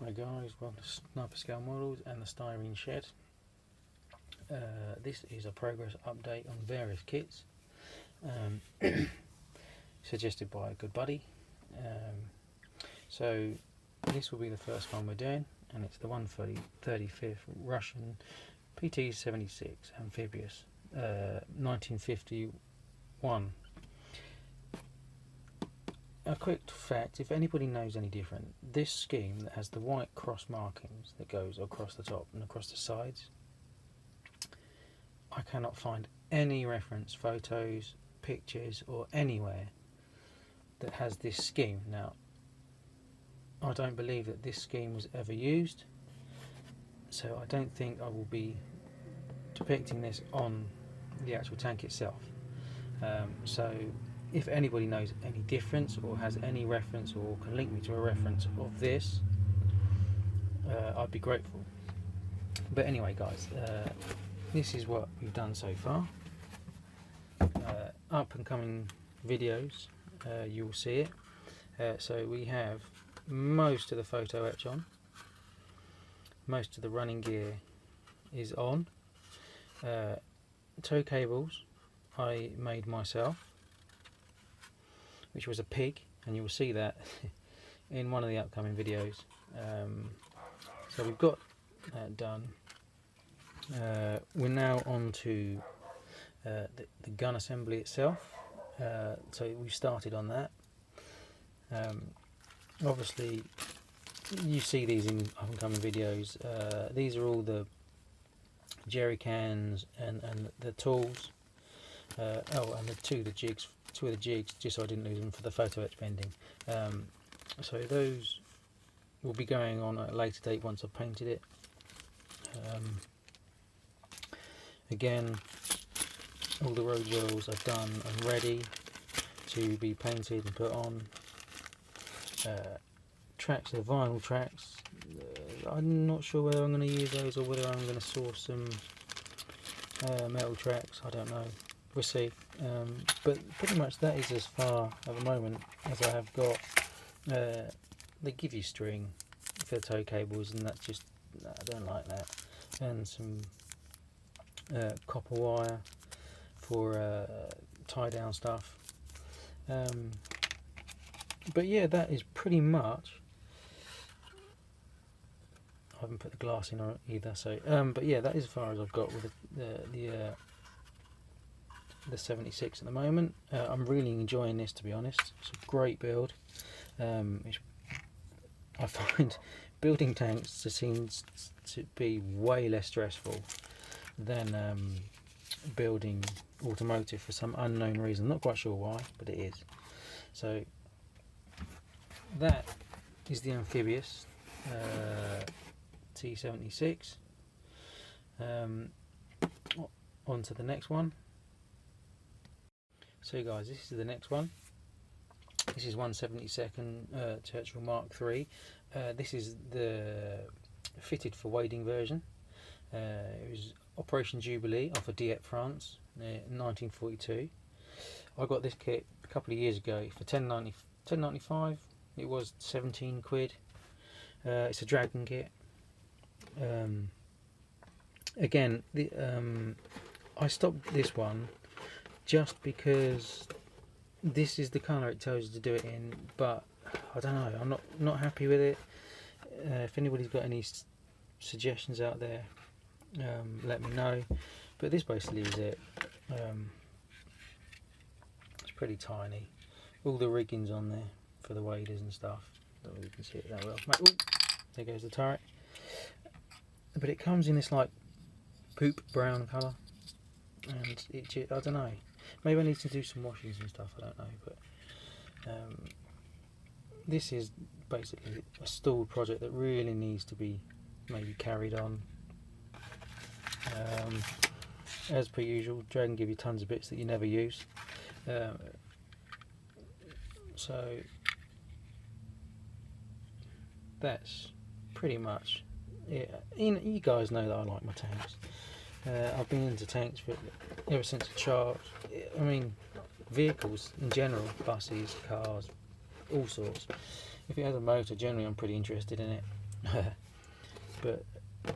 Hi guys, welcome to Sniper Scale Models and the Styrene Shed. This is a progress update on various kits suggested by a good buddy. So this will be the first one we're doing, and it's the 135th Russian PT-76 amphibious 1951. A quick fact, if anybody knows any different, this scheme that has the white cross markings that goes across the top and across the sides, I cannot find any reference, photos, pictures or anywhere that has this scheme. Now, I don't believe that this scheme was ever used, so I don't think I will be depicting this on the actual tank itself. So if anybody knows any difference or has any reference or can link me to a reference of this, I'd be grateful. But anyway guys, this is what we've done so far. Up and coming videos, you'll see it. So we have most of the photo etch on, most of the running gear is on. Tow cables I made myself, which was a pig, and you will see that in one of the upcoming videos. So we've got that done. We're now on to the gun assembly itself. So we've started on that. Obviously you see these in upcoming videos. These are all the jerry cans and the tools. And two of the jigs, just so I didn't lose them for the photo etch bending. So those will be going on at a later date once I've painted it. Again, all the road wheels are done and ready to be painted and put on. Tracks, the vinyl tracks, I'm not sure whether I'm going to use those or whether I'm going to source some metal tracks. I don't know. We'll see. But pretty much that is as far at the moment as I have got. They give you string for the tow cables, and that's just, I don't like that. And some copper wire for tie down stuff. But yeah, that is pretty much. I haven't put the glass in on it either. So, but yeah, that is as far as I've got with the 76 at the moment. I'm really enjoying this, to be honest. It's a great build. I find building tanks just seems to be way less stressful than building automotive for some unknown reason. Not quite sure why, but it is. So that is the amphibious T76. On to the next one. So guys, this is the next one. This is 1/72 Churchill Mark III. This is the fitted for wading version. It was Operation Jubilee off of Dieppe, France, in 1942. I got this kit a couple of years ago for £10.95. It was 17 quid. It's a Dragon kit. Again, I stopped this one just because this is the colour it tells you to do it in, but I don't know, I'm not happy with it. If anybody's got any suggestions out there, let me know. But this basically is it. It's pretty tiny. All the rigging's on there for the waders and stuff. Don't know if you can see it that well. Ooh, there goes the turret. But it comes in this like poop brown colour, and it, I don't know. Maybe I need to do some washings and stuff, I don't know, but this is basically a stalled project that really needs to be maybe carried on. As per usual, Dragon give you tons of bits that you never use. So that's pretty much it. You guys know that I like my tanks. I've been into tanks ever since a child. I mean, vehicles in general, buses, cars, all sorts. If it has a motor, generally I'm pretty interested in it. But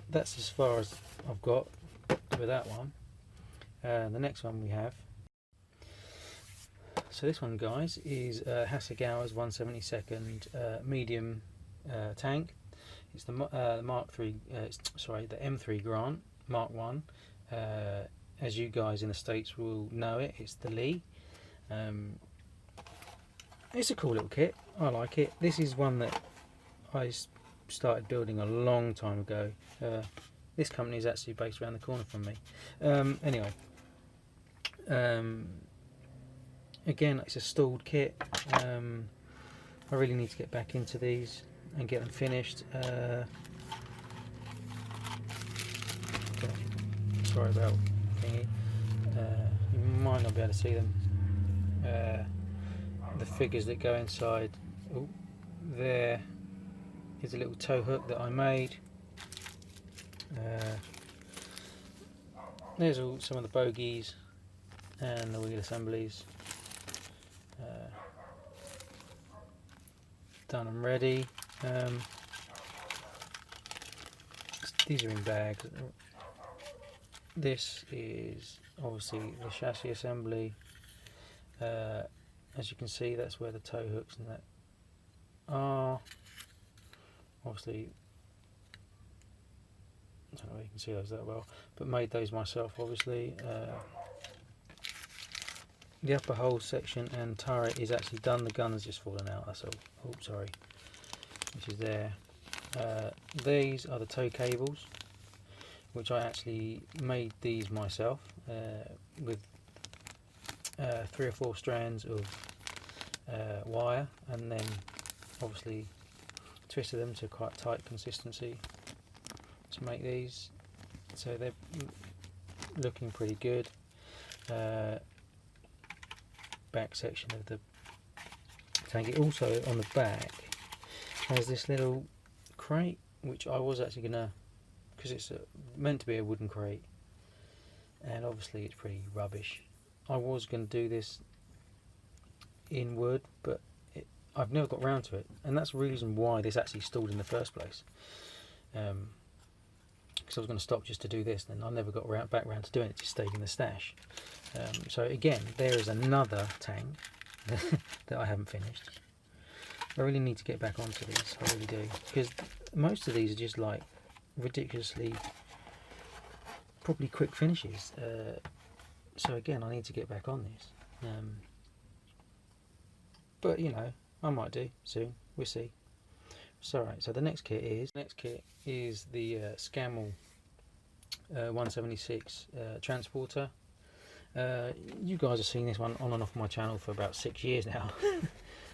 that's as far as I've got with that one. The next one we have, so this one, guys, is Hasek Hours 1/72 medium tank. It's the Mark III, the M3 Grant Mark 1. As you guys in the States will know it, it's the Lee. It's a cool little kit. I like it. This is one that I started building a long time ago. This company is actually based around the corner from me. Anyway, again, it's a stalled kit. I really need to get back into these and get them finished. Sorry about thingy. You might not be able to see them. The figures that go inside. Oh, there is a little tow hook that I made. There's some of the bogies and the wheel assemblies. Done and ready. These are in bags. This is obviously the chassis assembly. As you can see, that's where the tow hooks and that are. Obviously, I don't know if you can see those that well, but made those myself, obviously. The upper hull section and turret is actually done. The gun has just fallen out, that's all. Oh, sorry. Which is there. These are the tow cables, which I actually made these myself with 3 or 4 strands of wire, and then obviously twisted them to quite tight consistency to make these. So they're looking pretty good. Back section of the tank. It also on the back has this little crate, which I was actually gonna, because it's meant to be a wooden crate, and obviously it's pretty rubbish. I was going to do this in wood, but I've never got round to it, and that's the reason why this actually stalled in the first place. Because I was going to stop just to do this, then I never got back round to doing it. It just stayed in the stash. So again, there is another tank that I haven't finished. I really need to get back onto these. I really do, because most of these are just like ridiculously, probably quick finishes. So again, I need to get back on this. But you know, I might do soon. We'll see. So right, so the next kit is the Scammell 176 transporter. You guys have seen this one on and off my channel for about 6 years now.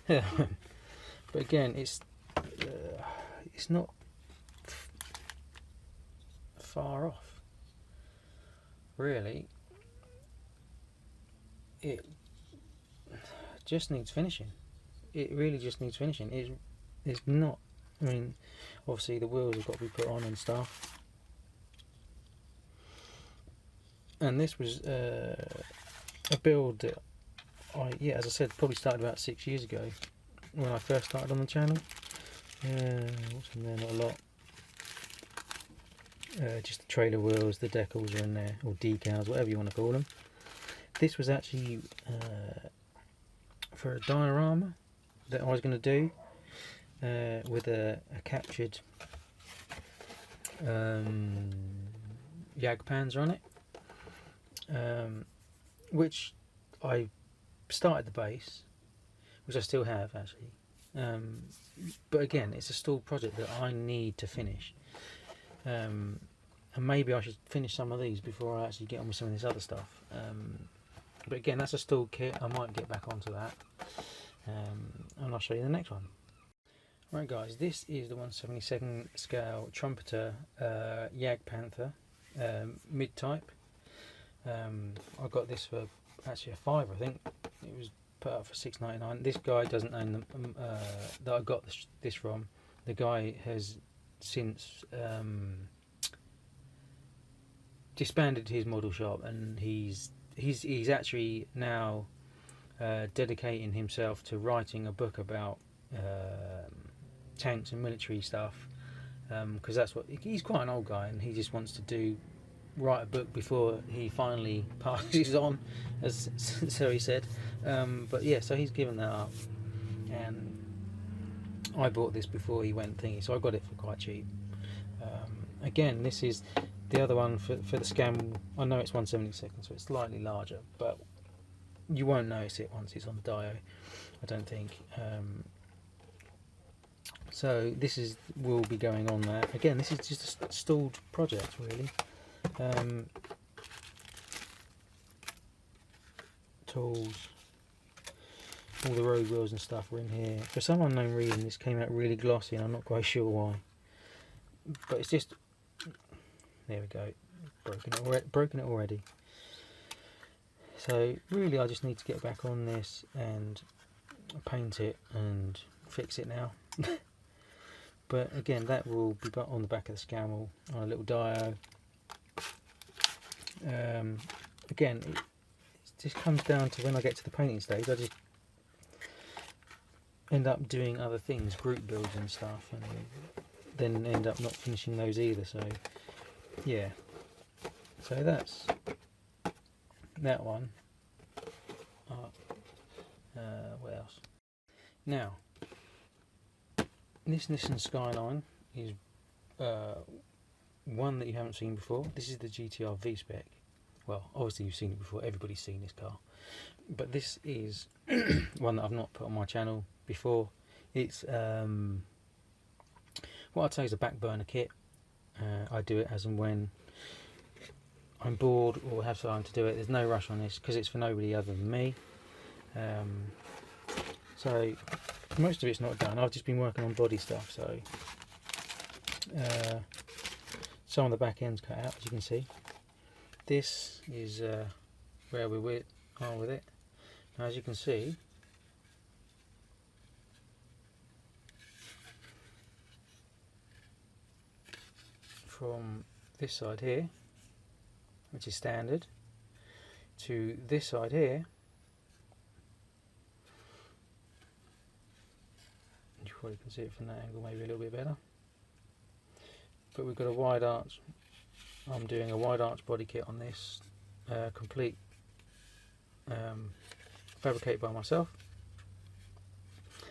But again, it's not far off, really. It just needs finishing. It really just needs finishing. It's not, I mean, obviously the wheels have got to be put on and stuff. And this was a build that as I said, probably started about 6 years ago when I first started on the channel. What's in there? Not a lot. Just the trailer wheels, the decals are in there, or decals, whatever you want to call them. This was actually for a diorama that I was going to do with a captured Jagdpanzer on it, which I started the base, which I still have actually, but again, it's a stalled project that I need to finish, and maybe I should finish some of these before I actually get on with some of this other stuff. But again, that's a stalled kit. I might get back onto that, and I'll show you the next one. Right guys, this is the 1/72 scale Trumpeter Jagdpanther mid-type. I got this for actually a £5, I think. It was put up for £6.99. This guy doesn't own them that I got this from. The guy has since disbanded his model shop, and he's actually now dedicating himself to writing a book about tanks and military stuff, because that's what he's quite an old guy, and he just wants to write a book before he finally passes on, as so he said. But yeah, so he's given that up, and I bought this before he went thingy, so I got it for quite cheap. Again, this is the other one for the Scam. I know it's 1/72, so it's slightly larger, but you won't notice it once it's on the Dio, I don't think. So this will be going on there. Again, this is just a stalled project, really. Tools, all the road wheels and stuff are in here. For some unknown reason, this came out really glossy, and I'm not quite sure why. But it's just, there we go, broken it already. So really, I just need to get back on this and paint it and fix it now. But again, that will be on the back of the Scammell on a little Dio. Again, it just comes down to when I get to the painting stage, I just end up doing other things, group builds and stuff, and then end up not finishing those either. So yeah, so that's that one. What else? Now, this Nissan Skyline is one that you haven't seen before. This is the GTR V-Spec. Well, obviously you've seen it before, everybody's seen this car. But this is one that I've not put on my channel before. It's what I'd say is a back burner kit. I do it as and when I'm bored or have time to do it. There's no rush on this because it's for nobody other than me. So most of it's not done. I've just been working on body stuff, so some of the back end's cut out, as you can see. This is where we are with it. Now, as you can see, from this side here, which is standard, to this side here, you probably can see it from that angle maybe a little bit better, but we've got a wide arch. I'm doing a wide arch body kit on this, complete, fabricated by myself.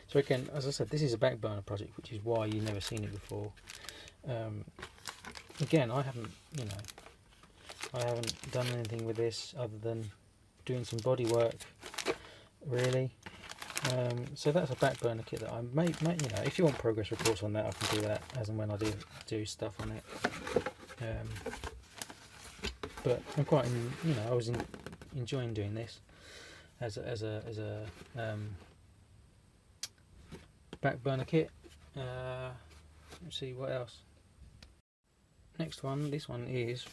So again, as I said, this is a back burner project, which is why you've never seen it before. Again, I haven't done anything with this other than doing some body work, really. So that's a back burner kit that I may, if you want progress reports on that, I can do that as and when I do stuff on it. But I'm quite, I was enjoying doing this as a back burner kit. Let's see what else. Next one, this one is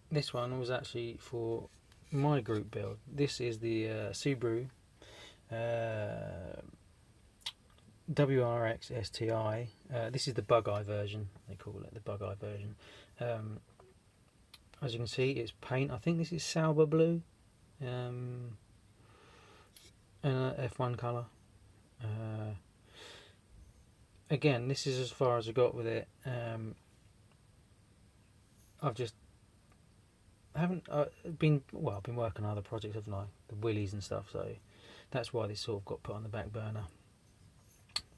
this one was actually for my group build. This is the Subaru WRX STI. This is the bug-eye version, they call it, the bug-eye version. As you can see, it's paint. I think this is Sauber blue, and F1 colour. Again, this is as far as I got with it. I've been working on other projects, haven't I? The Willys and stuff, so that's why this sort of got put on the back burner.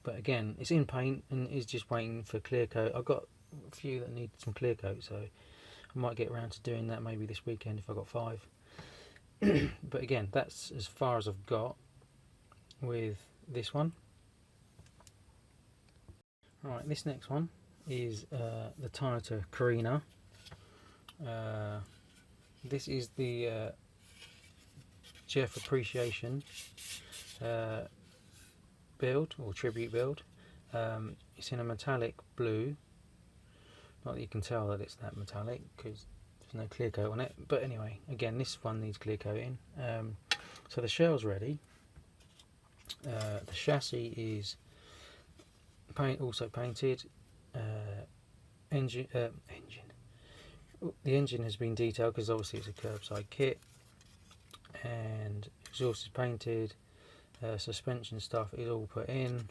But again, it's in paint and is just waiting for clear coat. I've got a few that need some clear coat, so I might get around to doing that maybe this weekend if I've got 5. But again, that's as far as I've got with this one. Right, this next one is the Toyota Carina. This is the Jeff Appreciation build, or tribute build. It's in a metallic blue. Not that you can tell that it's that metallic because there's no clear coat on it, but anyway, again, this one needs clear coating. So the shell's ready. The chassis is also painted. The engine has been detailed because obviously it's a curbside kit, and exhaust is painted. Suspension stuff is all put in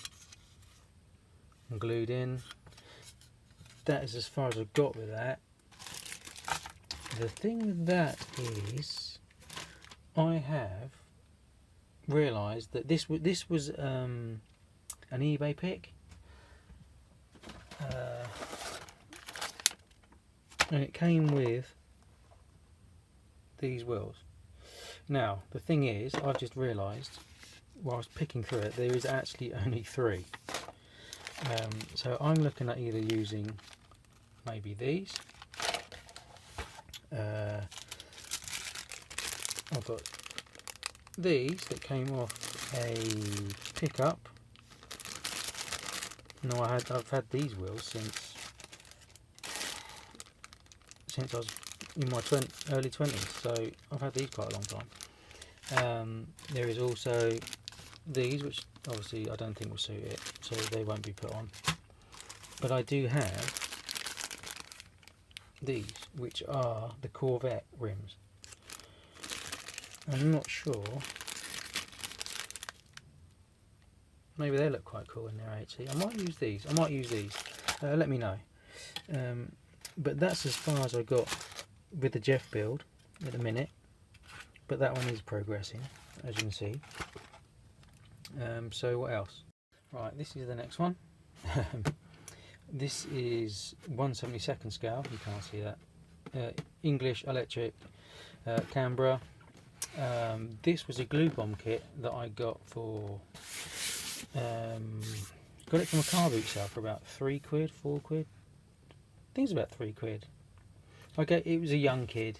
and glued in. that is as far as I've got with that. The thing with that is, I have realised that this was an eBay pick, and it came with these wheels. Now the thing is, I've just realised while I was picking through it, there is actually only 3. So I'm looking at either using maybe these. I've got these that came off a pickup. No, I've had these wheels since I was in my early 20s, so I've had these quite a long time. There is also these, which obviously I don't think will suit it, so they won't be put on. But I do have these, which are the Corvette rims. I'm not sure. Maybe they look quite cool in their HC. I might use these. Let me know. But that's as far as I got with the Jeff build at the minute. But that one is progressing, as you can see. So what else? Right, this is the next one. This is 1/72 scale. You can't see that. English electric, Canberra. This was a glue bomb kit that I got for. Got it from a car boot sale for about £3, £4. I think it's about £3. It was a young kid.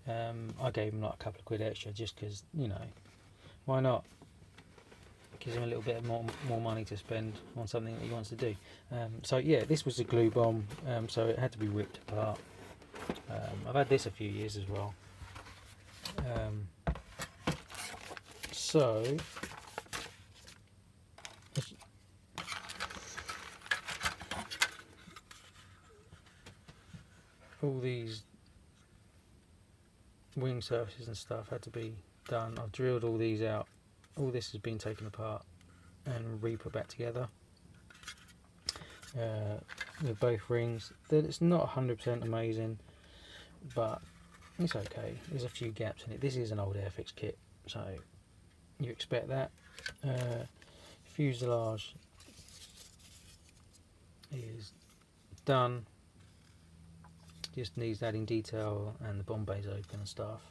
I gave him like a couple of quid extra just because, you know, why not? Gives him a little bit more money to spend on something that he wants to do. So yeah, this was a glue bomb, so it had to be whipped apart. I've had this a few years as well. So all these wing surfaces and stuff had to be done. I've drilled all these out. All this has been taken apart and re-put back together with both rings. It's not 100% amazing, but it's okay. There's a few gaps in it. This is an old Airfix kit, so you expect that. Fuselage is done. Just needs adding detail, and the bomb bay's open and stuff.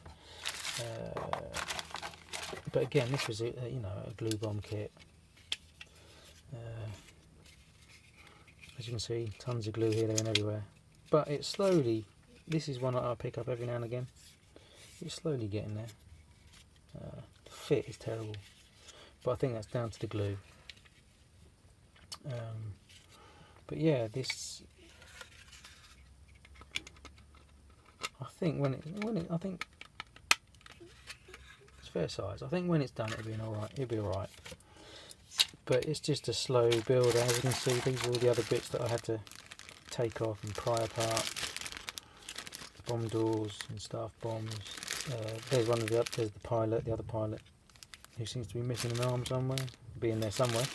But again, this was a glue bomb kit. As you can see, tons of glue here, there, and everywhere. But it's slowly. This is one that I pick up every now and again. It's slowly getting there. The fit is terrible, but I think that's down to the glue. But yeah, this. I think I think it's fair size. I think when it's done, it'll be alright. But it's just a slow build. As you can see, these are all the other bits that I had to take off and pry apart. Bomb doors and stuff, bombs. There's there's the pilot, the other pilot, who seems to be missing an arm somewhere. Be in there somewhere.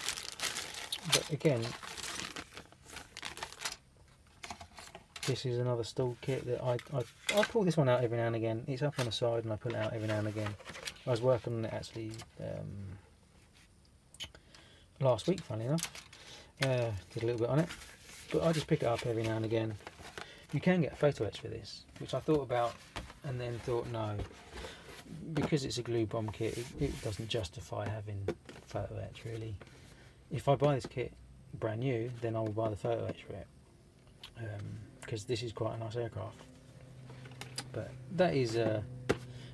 But again, this is another stalled kit that I pull this one out every now and again. It's up on the side and I pull it out every now and again. I was working on it actually last week, funny enough. Did a little bit on it, but I just pick it up every now and again. You can get a photo etch for this, which I thought about and then thought no, because it's a glue bomb kit, it doesn't justify having photo etch really. If I buy this kit brand new, then I will buy the photo etch for it, because this is quite a nice aircraft. But that is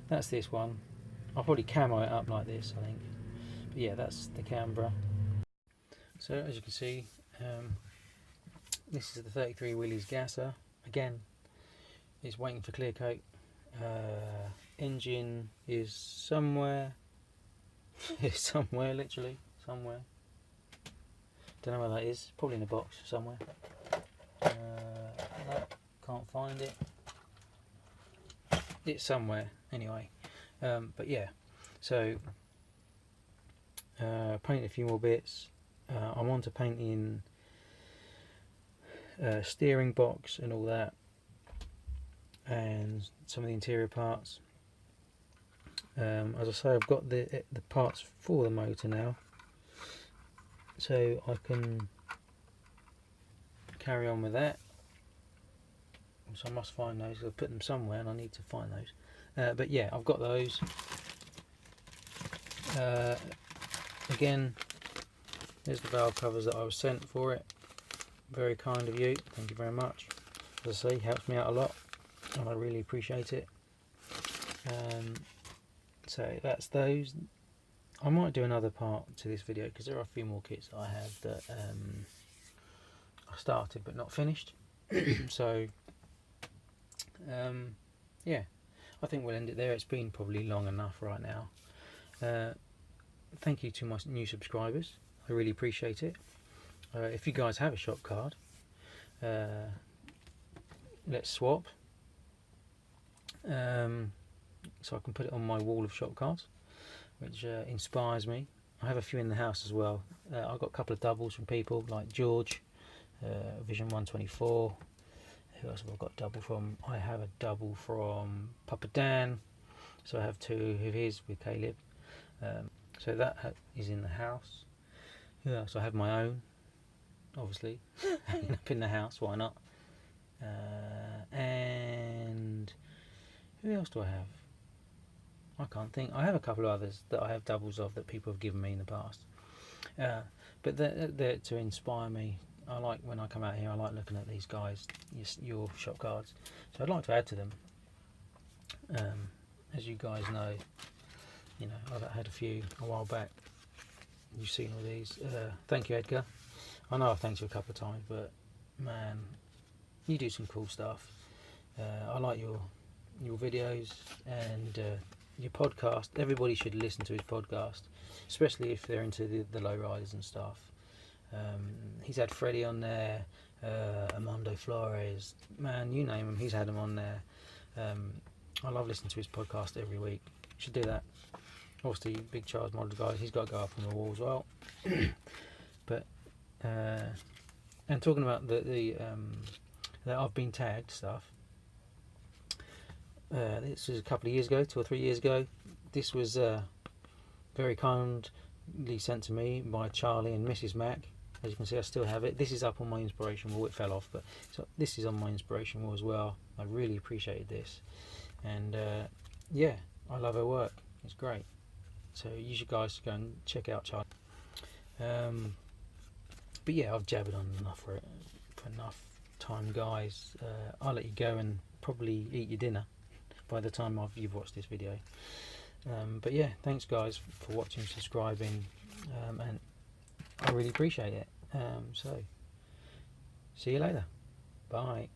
that's this one. I'll probably camo it up like this, I think. But yeah, that's the Canberra. So as you can see, this is the 33 Willys gasser. Again, it's waiting for clear coat. Engine is somewhere. It's somewhere, literally somewhere. Don't know where that is. Probably in a box somewhere. No, can't find it. It's somewhere anyway. But yeah, so paint a few more bits. I'm on to painting steering box and all that, and some of the interior parts. As I say, I've got the parts for the motor now, so I can carry on with that. So I must find those. I'll put them somewhere, and I need to find those. But yeah, I've got those. Again, there's the valve covers that I was sent for it. Very kind of you. Thank you very much. As I say, helps me out a lot, and I really appreciate it. So that's those. I might do another part to this video because there are a few more kits that I have that I started but not finished. So yeah, I think we'll end it there. It's been probably long enough right now. Thank you to my new subscribers. I really appreciate it. If you guys have a shop card, let's swap. So I can put it on my wall of shop cards, which inspires me. I have a few in the house as well. I've got a couple of doubles from people like George, Vision 124. Who else have I got a double from? I have a double from Papa Dan, so I have two of his with Caleb. So that is in the house. Who else? I have my own, obviously, hanging up in the house. Why not? And who else do I have? I can't think. I have a couple of others that I have doubles of that people have given me in the past. But they're to inspire me. I like, when I come out here, I like looking at these guys, your shop cards. So I'd like to add to them. As you guys know, I've had a few a while back. You've seen all these. Thank you, Edgar. I know I've thanked you a couple of times, but man, you do some cool stuff. I like your videos and your podcast. Everybody should listen to his podcast, especially if they're into the low riders and stuff. He's had Freddie on there, Armando Flores, man, you name him, he's had him on there. I love listening to his podcast every week. You should do that. Obviously, Big Charles Model guys, he's got to go up on the wall as well. But and talking about the that I've been tagged stuff. This was a couple of years ago, 2 or 3 years ago. This was very kindly sent to me by Charlie and Mrs. Mac. As you can see, I still have it. This is up on my inspiration wall. It fell off, but so this is on my inspiration wall as well. I really appreciated this, and yeah, I love her work. It's great. So you should guys go and check out Charlie. But yeah, I've jabbered on enough for enough time, guys. I'll let you go and probably eat your dinner by the time you've watched this video. But yeah, thanks guys for watching, subscribing, and I really appreciate it. So see you later. Bye.